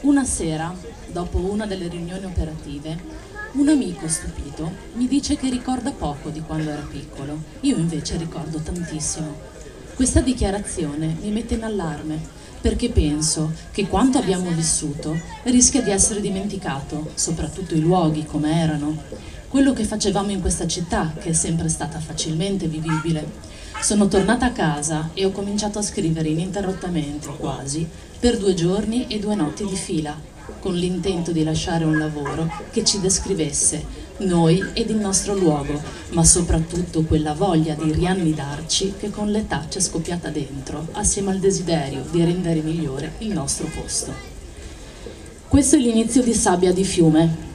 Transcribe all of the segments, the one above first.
Una sera, dopo una delle riunioni operative, un amico stupito mi dice che ricorda poco di quando era piccolo. Io invece ricordo tantissimo. Questa dichiarazione mi mette in allarme, perché penso che quanto abbiamo vissuto rischia di essere dimenticato, soprattutto i luoghi come erano, quello che facevamo in questa città, che è sempre stata facilmente vivibile. Sono tornata a casa e ho cominciato a scrivere ininterrottamente, quasi, per 2 giorni e 2 notti di fila, con l'intento di lasciare un lavoro che ci descrivesse, noi ed il nostro luogo, ma soprattutto quella voglia di riannidarci che con l'età ci è scoppiata dentro, assieme al desiderio di rendere migliore il nostro posto. Questo è l'inizio di Sabbia di fiume.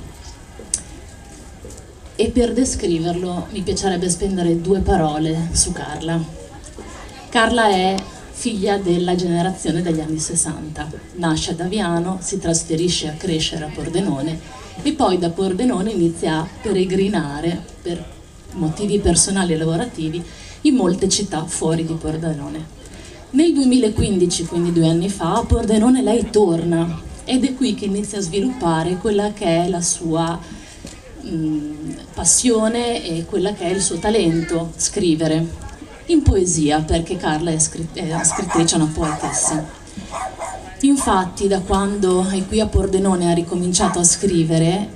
E per descriverlo mi piacerebbe spendere 2 parole su Carla. Carla è figlia della generazione degli anni 60. Nasce ad Aviano, si trasferisce a crescere a Pordenone e poi da Pordenone inizia a peregrinare per motivi personali e lavorativi in molte città fuori di Pordenone. Nel 2015, quindi 2 anni fa, a Pordenone lei torna ed è qui che inizia a sviluppare quella che è la sua passione e quella che è il suo talento, scrivere in poesia, perché Carla è scrittrice, una poetessa. Infatti da quando è qui a Pordenone ha ricominciato a scrivere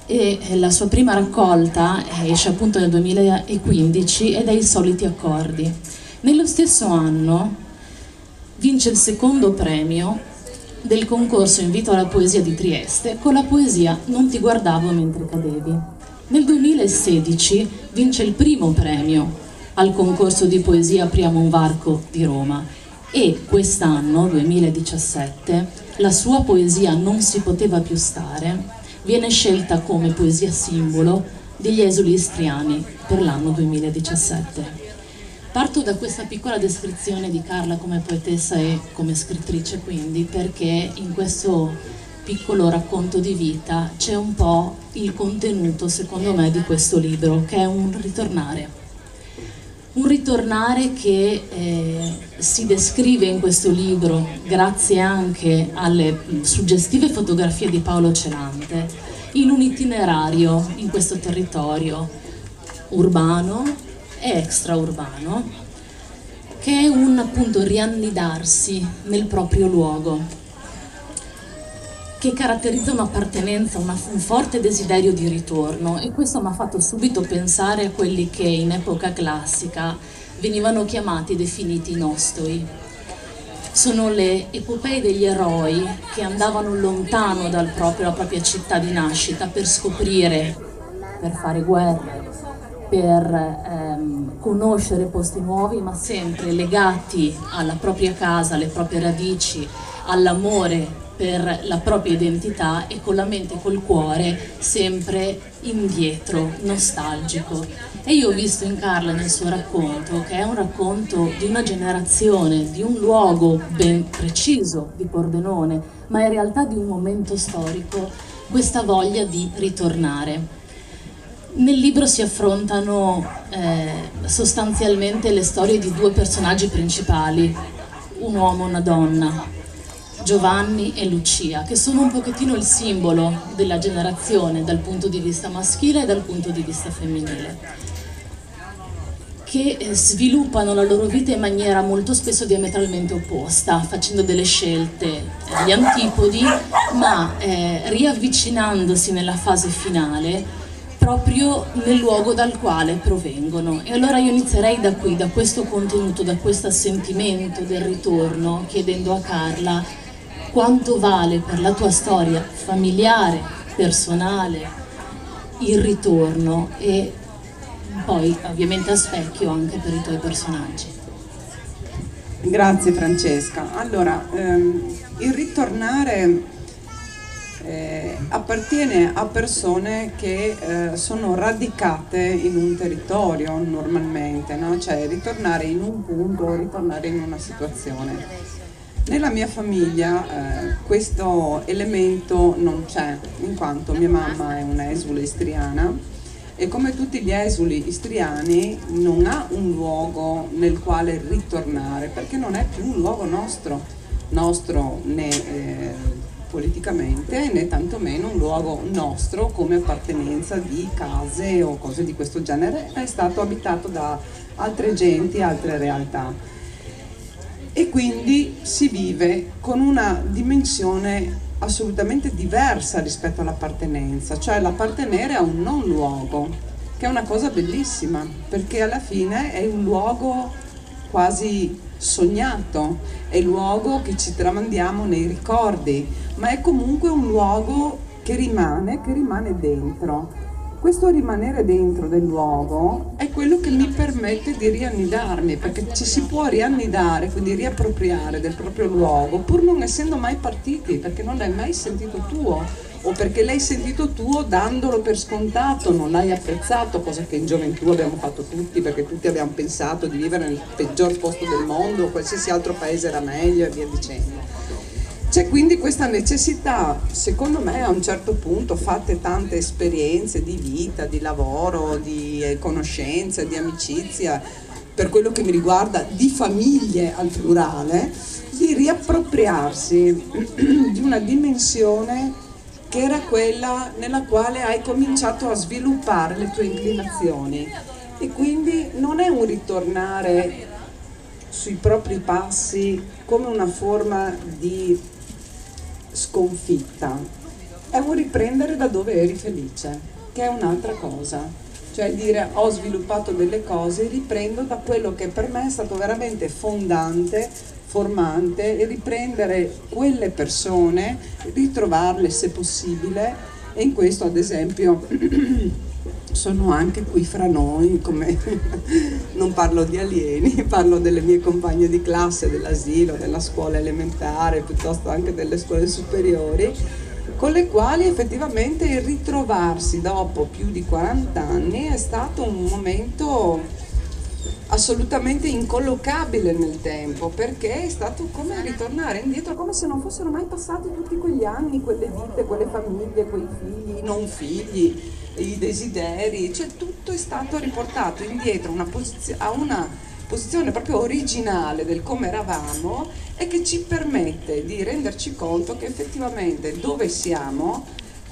e la sua prima raccolta esce appunto nel 2015 ed è I soliti accordi. Nello stesso anno vince il 2° premio del concorso Invito alla poesia di Trieste con la poesia Non ti guardavo mentre cadevi. Nel 2016 vince il 1° premio al concorso di poesia Apriamo un varco di Roma e quest'anno, 2017, la sua poesia Non si poteva più stare viene scelta come poesia simbolo degli esuli istriani per l'anno 2017. Parto da questa piccola descrizione di Carla come poetessa e come scrittrice, quindi, perché in questo piccolo racconto di vita c'è un po' il contenuto, secondo me, di questo libro, che è un ritornare. Un ritornare che si descrive in questo libro, grazie anche alle suggestive fotografie di Paolo Celante, in un itinerario in questo territorio urbano e extraurbano, che è un appunto riannidarsi nel proprio luogo, che caratterizza un'appartenenza, un forte desiderio di ritorno, e questo mi ha fatto subito pensare a quelli che in epoca classica venivano chiamati, definiti nostoi. Sono le epopee degli eroi che andavano lontano dalla propria città di nascita per scoprire, per fare guerre, per conoscere posti nuovi, ma sempre legati alla propria casa, alle proprie radici, all'amore per la propria identità e con la mente e col cuore sempre indietro, nostalgico. E io ho visto in Carla, nel suo racconto, che è un racconto di una generazione, di un luogo ben preciso di Pordenone, ma in realtà di un momento storico, questa voglia di ritornare. Nel libro si affrontano sostanzialmente le storie di 2 personaggi principali, un uomo e una donna, Giovanni e Lucia, che sono un pochettino il simbolo della generazione dal punto di vista maschile e dal punto di vista femminile, che sviluppano la loro vita in maniera molto spesso diametralmente opposta, facendo delle scelte agli antipodi, ma riavvicinandosi nella fase finale proprio nel luogo dal quale provengono. E allora io inizierei da qui, da questo contenuto, da questo sentimento del ritorno, chiedendo a Carla quanto vale per la tua storia familiare, personale, il ritorno, e poi ovviamente a specchio anche per i tuoi personaggi. Grazie Francesca. Allora, il ritornare appartiene a persone che sono radicate in un territorio normalmente, no? Cioè ritornare in un punto, ritornare in una situazione. Nella mia famiglia questo elemento non c'è, in quanto mia mamma è un'esule istriana e come tutti gli esuli istriani non ha un luogo nel quale ritornare, perché non è più un luogo nostro né politicamente, né tantomeno un luogo nostro come appartenenza di case o cose di questo genere, è stato abitato da altre genti, altre realtà. E quindi si vive con una dimensione assolutamente diversa rispetto all'appartenenza, cioè l'appartenere a un non luogo, che è una cosa bellissima, perché alla fine è un luogo quasi sognato, è il luogo che ci tramandiamo nei ricordi, ma è comunque un luogo che rimane dentro. Questo rimanere dentro del luogo è quello che mi permette di riannidarmi, perché ci si può riannidare, quindi riappropriare del proprio luogo, pur non essendo mai partiti, perché non l'hai mai sentito tuo, o perché l'hai sentito tuo dandolo per scontato, non l'hai apprezzato, cosa che in gioventù abbiamo fatto tutti, perché tutti abbiamo pensato di vivere nel peggior posto del mondo, qualsiasi altro paese era meglio e via dicendo. C'è quindi questa necessità, secondo me a un certo punto, fatte tante esperienze di vita, di lavoro, di conoscenze, di amicizia, per quello che mi riguarda di famiglie al plurale, di riappropriarsi di una dimensione che era quella nella quale hai cominciato a sviluppare le tue inclinazioni. E quindi non è un ritornare sui propri passi come una forma di sconfitta, è un riprendere da dove eri felice, che è un'altra cosa, cioè dire ho sviluppato delle cose, riprendo da quello che per me è stato veramente fondante, formante, e riprendere quelle persone, ritrovarle se possibile, e in questo ad esempio sono anche qui fra noi, come non parlo di alieni, parlo delle mie compagne di classe, dell'asilo, della scuola elementare, piuttosto anche delle scuole superiori, con le quali effettivamente il ritrovarsi dopo più di 40 anni è stato un momento assolutamente incollocabile nel tempo, perché è stato come ritornare indietro, come se non fossero mai passati tutti quegli anni, quelle vite, quelle famiglie, quei figli, non figli, i desideri, cioè tutto è stato riportato indietro a una posizione proprio originale del come eravamo, e che ci permette di renderci conto che effettivamente dove siamo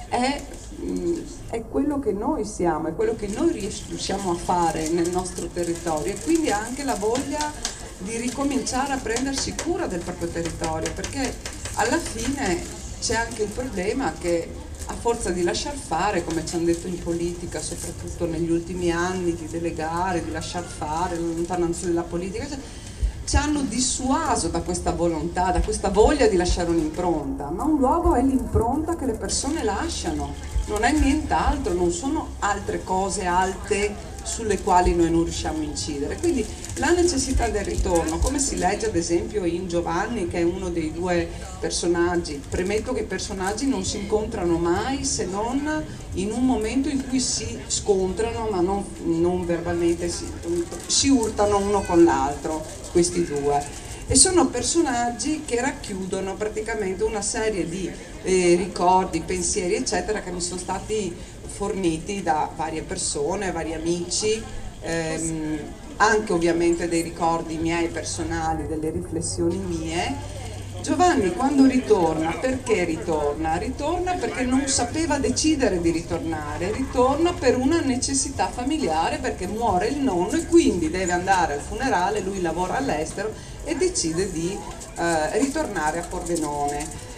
è quello che noi siamo, è quello che noi riusciamo a fare nel nostro territorio, e quindi anche la voglia di ricominciare a prendersi cura del proprio territorio, perché alla fine c'è anche il problema che a forza di lasciar fare, come ci hanno detto in politica, soprattutto negli ultimi anni, di delegare, di lasciar fare, la lontananza della politica, ci hanno dissuaso da questa volontà, da questa voglia di lasciare un'impronta, ma un luogo è l'impronta che le persone lasciano, non è nient'altro, non sono altre cose alte sulle quali noi non riusciamo a incidere. Quindi la necessità del ritorno, come si legge ad esempio in Giovanni, che è uno dei due personaggi, premetto che i personaggi non si incontrano mai se non in un momento in cui si scontrano, ma non verbalmente, si urtano uno con l'altro, questi due. E sono personaggi che racchiudono praticamente una serie di ricordi, pensieri eccetera, che mi sono stati forniti da varie persone, vari amici, anche ovviamente dei ricordi miei personali, delle riflessioni mie. Giovanni quando ritorna, perché ritorna? Ritorna perché non sapeva decidere di ritornare, ritorna per una necessità familiare, perché muore il nonno e quindi deve andare al funerale, lui lavora all'estero e decide di ritornare a Pordenone.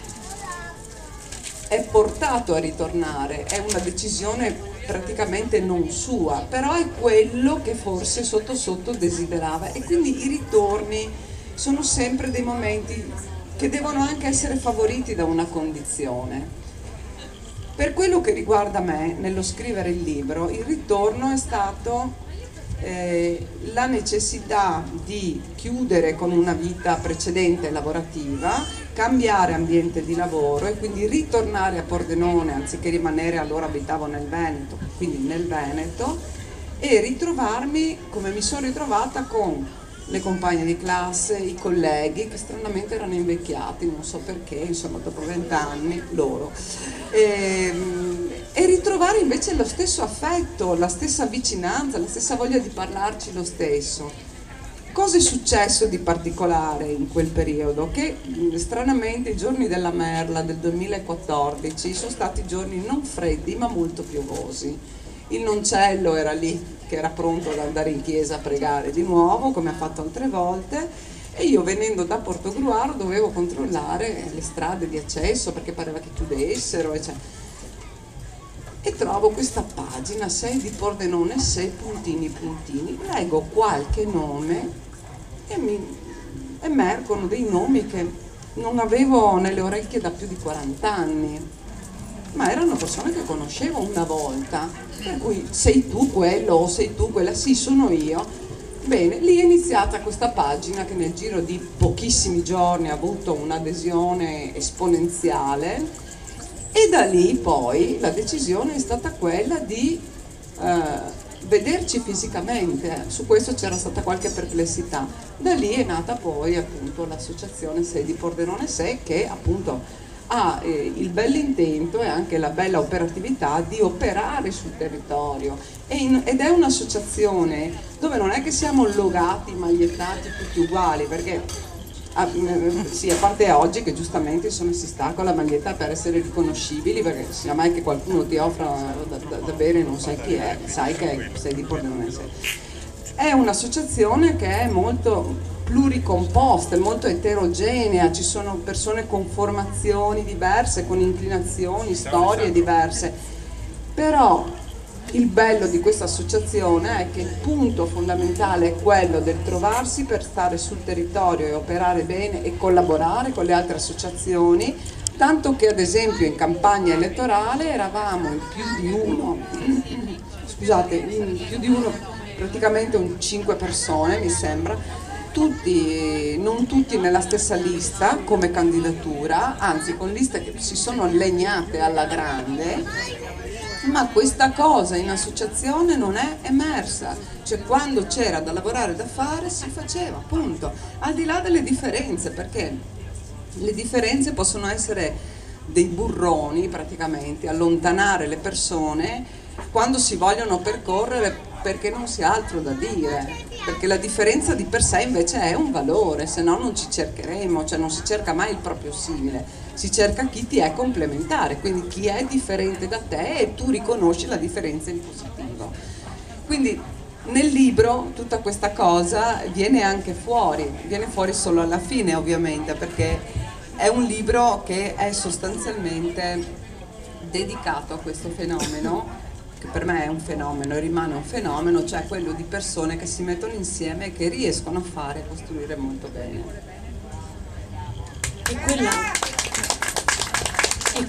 È portato a ritornare, è una decisione praticamente non sua, però è quello che forse sotto sotto desiderava, e quindi i ritorni sono sempre dei momenti che devono anche essere favoriti da una condizione. Per quello che riguarda me, nello scrivere il libro, il ritorno è stato la necessità di chiudere con una vita precedente lavorativa, cambiare ambiente di lavoro e quindi ritornare a Pordenone, anziché rimanere, allora abitavo nel Veneto, quindi nel Veneto, e ritrovarmi come mi sono ritrovata con le compagne di classe, i colleghi che stranamente erano invecchiati, non so perché, insomma dopo 20 anni loro, e ritrovare invece lo stesso affetto, la stessa vicinanza, la stessa voglia di parlarci lo stesso, con cosa è successo di particolare in quel periodo? Che stranamente i giorni della Merla del 2014 sono stati giorni non freddi ma molto piovosi. Il noncello era lì, che era pronto ad andare in chiesa a pregare di nuovo, come ha fatto altre volte, e io venendo da Portogruaro dovevo controllare le strade di accesso perché pareva che chiudessero, eccetera. E trovo questa pagina 6 di Pordenone, 6 puntini puntini, leggo qualche nome e mi emergono dei nomi che non avevo nelle orecchie da più di 40 anni, ma erano persone che conoscevo una volta, per cui sei tu quello o sei tu quella, sì sono io. Bene, lì è iniziata questa pagina che nel giro di pochissimi giorni ha avuto un'adesione esponenziale. E da lì poi la decisione è stata quella di vederci fisicamente, su questo c'era stata qualche perplessità. Da lì è nata poi appunto l'associazione 6 di Pordenone 6 che appunto ha il bell'intento e anche la bella operatività di operare sul territorio ed è un'associazione dove non è che siamo logati, magliettati tutti uguali, perché sì, a parte oggi che giustamente insomma si sta con la maglietta per essere riconoscibili, perché sia mai che qualcuno ti offra da bere non sai chi è, sai che sei di Pordenone. È un'associazione che è molto pluricomposta, è molto eterogenea, ci sono persone con formazioni diverse, con inclinazioni, storie diverse, però il bello di questa associazione è che il punto fondamentale è quello del trovarsi per stare sul territorio e operare bene e collaborare con le altre associazioni, tanto che ad esempio in campagna elettorale eravamo in più di uno, scusate, in più di uno, praticamente 5 persone mi sembra, non tutti nella stessa lista come candidatura, anzi con liste che si sono legnate alla grande. Ma questa cosa in associazione non è emersa, cioè quando c'era da lavorare, da fare, si faceva, punto, al di là delle differenze, perché le differenze possono essere dei burroni praticamente, allontanare le persone quando si vogliono percorrere perché non si ha altro da dire, perché la differenza di per sé invece è un valore, se no non ci cercheremo, cioè non si cerca mai il proprio simile, si cerca chi ti è complementare, quindi chi è differente da te e tu riconosci la differenza in positivo. Quindi nel libro tutta questa cosa viene anche fuori, viene fuori solo alla fine ovviamente, perché è un libro che è sostanzialmente dedicato a questo fenomeno, che per me è un fenomeno e rimane un fenomeno, cioè quello di persone che si mettono insieme e che riescono a fare e costruire molto bene. È quella che